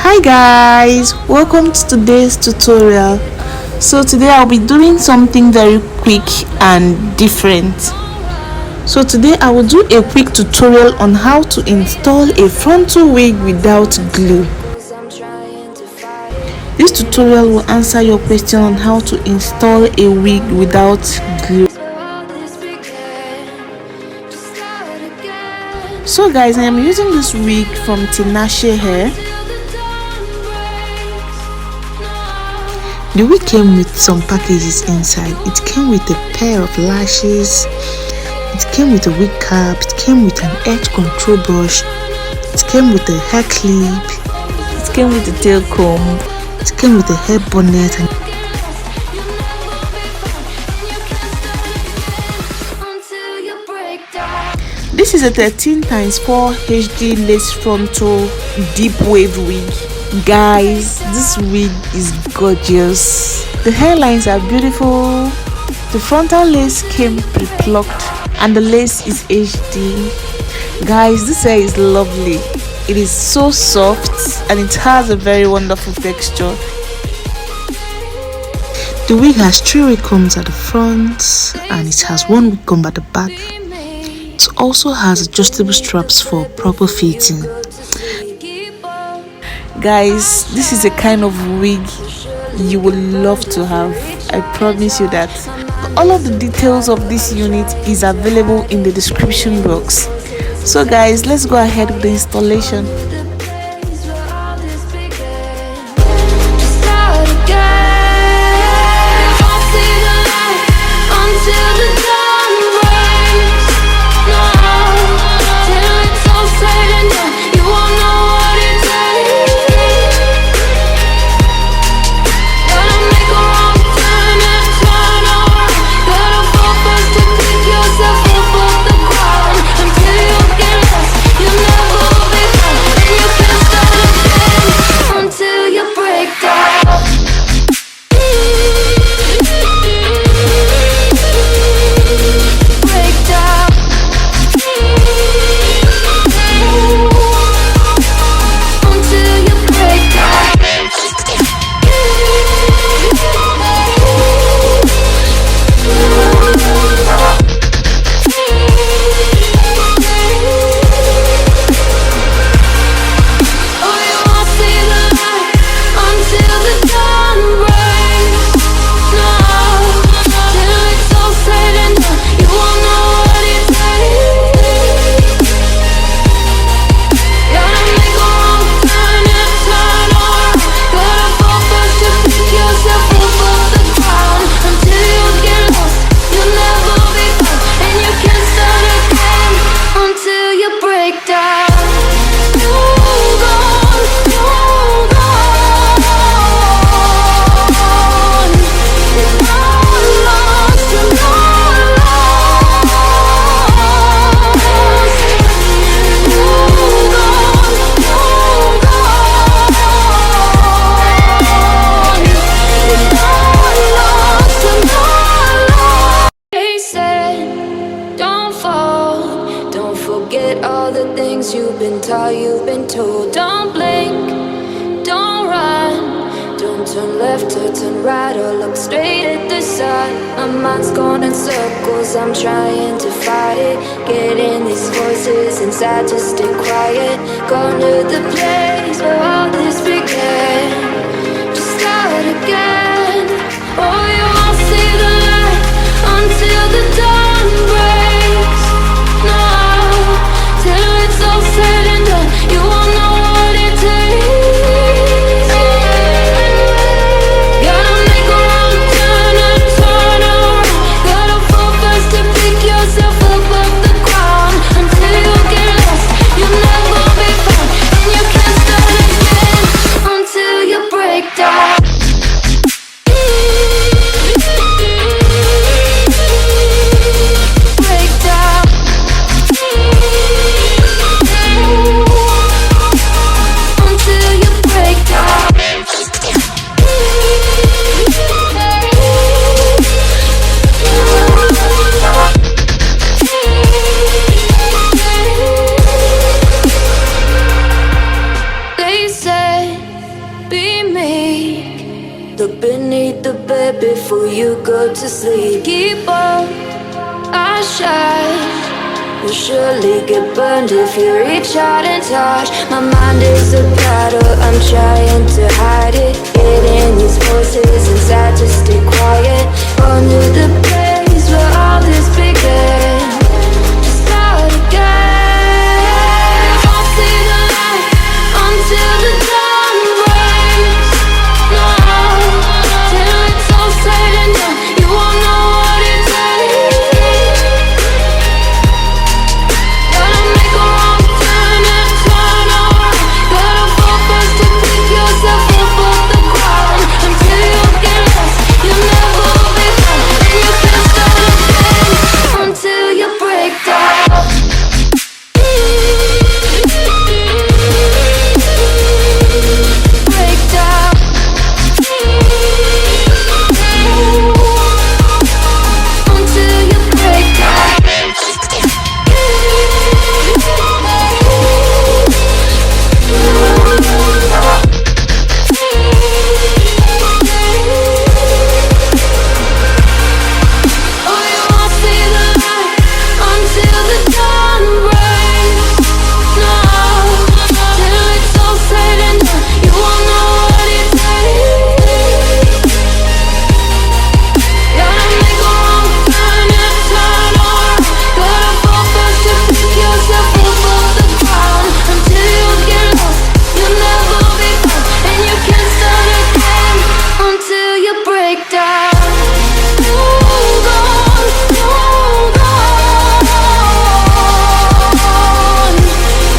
Hi guys, welcome to today's tutorial. So today I'll be doing something very quick and different. So today I will do a quick tutorial on how to install a frontal wig without glue. This tutorial will answer your question on how to install a wig without glue. So guys, I am using this wig from Tinashe Hair. The wig came with some packages inside. It came with a pair of lashes, it came with a wig cap, it came with an edge control brush, it came with a hair clip, it came with a tail comb, it came with a hair bonnet, and this is a 13x4 HD lace frontal deep wave wig. Guys, this wig is gorgeous. The hairlines are beautiful. The frontal lace came pre-plucked and the lace is HD. Guys, this hair is lovely. It is so soft and it has a very wonderful texture. The wig has 3 wig combs at the front and it has 1 wig comb at the back. It also has adjustable straps for proper fitting. Guys, this is a kind of wig you would love to have. I promise you that. All of the details of this unit is available in the description box. So guys, let's go ahead with the installation. All the things you've been taught, you've been told. Don't blink, don't run, don't turn left or turn right or look straight at the sun. My mind's going in circles, I'm trying to fight it. Getting these voices inside to stay quiet. Going to the place where all this began. Just start again. Oh, you won't see the light until the dawn breaks. No, till it's all said and done, you won't know what it takes. Gotta make a wrong turn and turn around. Gotta fall fast to pick yourself up off the ground. Until you get lost, you'll never be found, and you can't start again. be meek. Look beneath the bed before you go to sleep. Keep on, I shine. You'll surely get burned if you reach out and touch. My mind is a battle, I'm trying to hide it. Getting these voices inside to stay quiet. Under the place where all this began. Just start again. I'll see the light until the dawn breaks. No, till it's all said and done, you won't know what it takes. Gotta make a wrong turn and turn around. Gotta fall fast to pick yourself up off the ground. Until you get lost, you'll never be found. And you can't start again until you break down. Break down. Until you break down. Oh, you won't see the light until the dawn breaks. No, till it's all said and done, you won't know what it takes. Gotta make a wrong turn and turn around. Gotta fall fast to pick yourself up off the ground. Until you get lost, you'll never be found. And you can't start again until you break down. Hold on, hold on.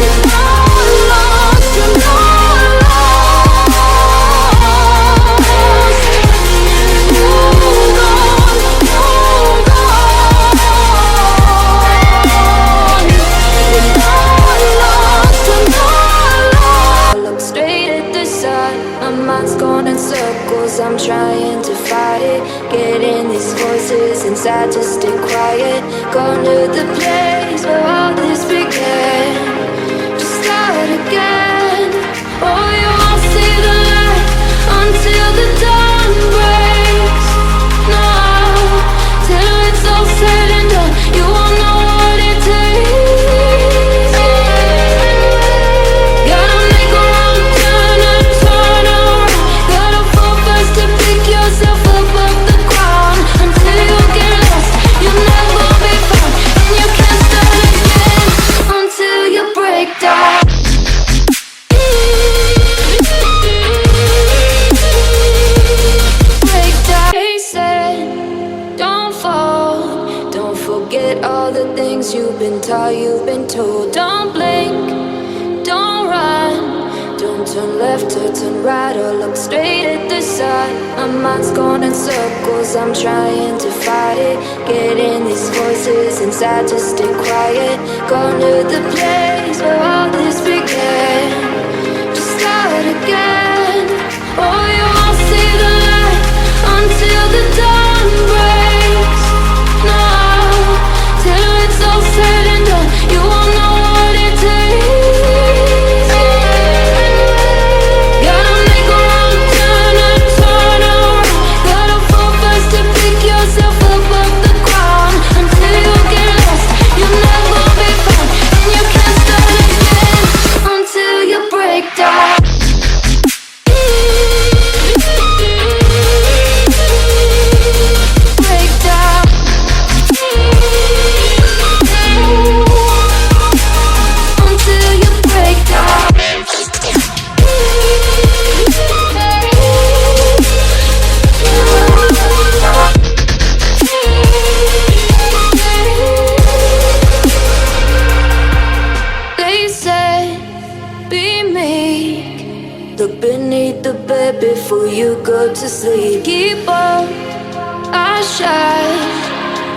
You're not lost, you're not lost. Hold on, hold on. You're not lost, you're not lost. I look straight at the sun, my mind's going in circles, I'm trying to fight it. Getting these voices inside to stay quiet. Gone to the place where all this began. Just start again. Oh, you won't see the light until the dawn breaks. No, till it's all said and done, you won't know what it takes. Gotta make a wrong turn and turn around. Gotta fall fast to pick yourself up off the ground. Until you get lost, you'll never be found. And you can't start again until you break down. Break down. They said, don't fall. Don't forget all the things you've been taught, you've been told. Don't blink, don't run. Don't turn left or turn right or look straight at the sun. My mind's going in circles, I'm trying to fight it. Getting these voices inside to stay quiet. Gone to the place where all this began. Just start again. Oh, you won't see the light until the dawn breaks. No, till it's all said and done, you won't know what it takes. Gotta make a wrong turn and turn around. Gotta fall fast to pick yourself up off the ground. Until you get lost, you'll never be found. And you can't start again until you break down. Break down. Until you break down. They said, be meek. Look beneath the bed before you go to sleep. Keep on, I shine.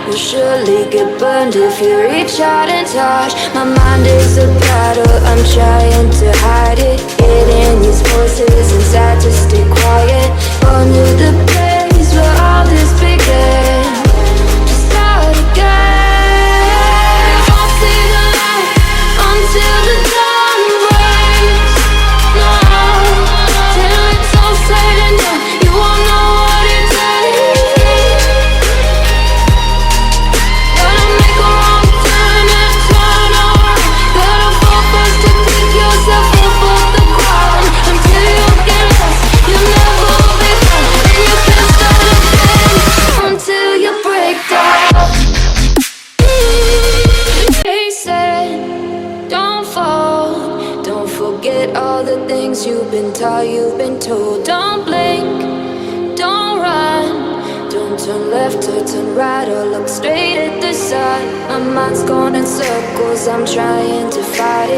You'll surely get burned if you reach out and touch. My mind is a battle, I'm trying to hide it. Getting these voices inside to stay quiet. Under the place where all this began. Just start again. I'll see the light until the dawn breaks. No, till it's told. Don't blink, don't run, don't turn left or turn right or look straight at the sun. My mind's going in circles, I'm trying to fight it.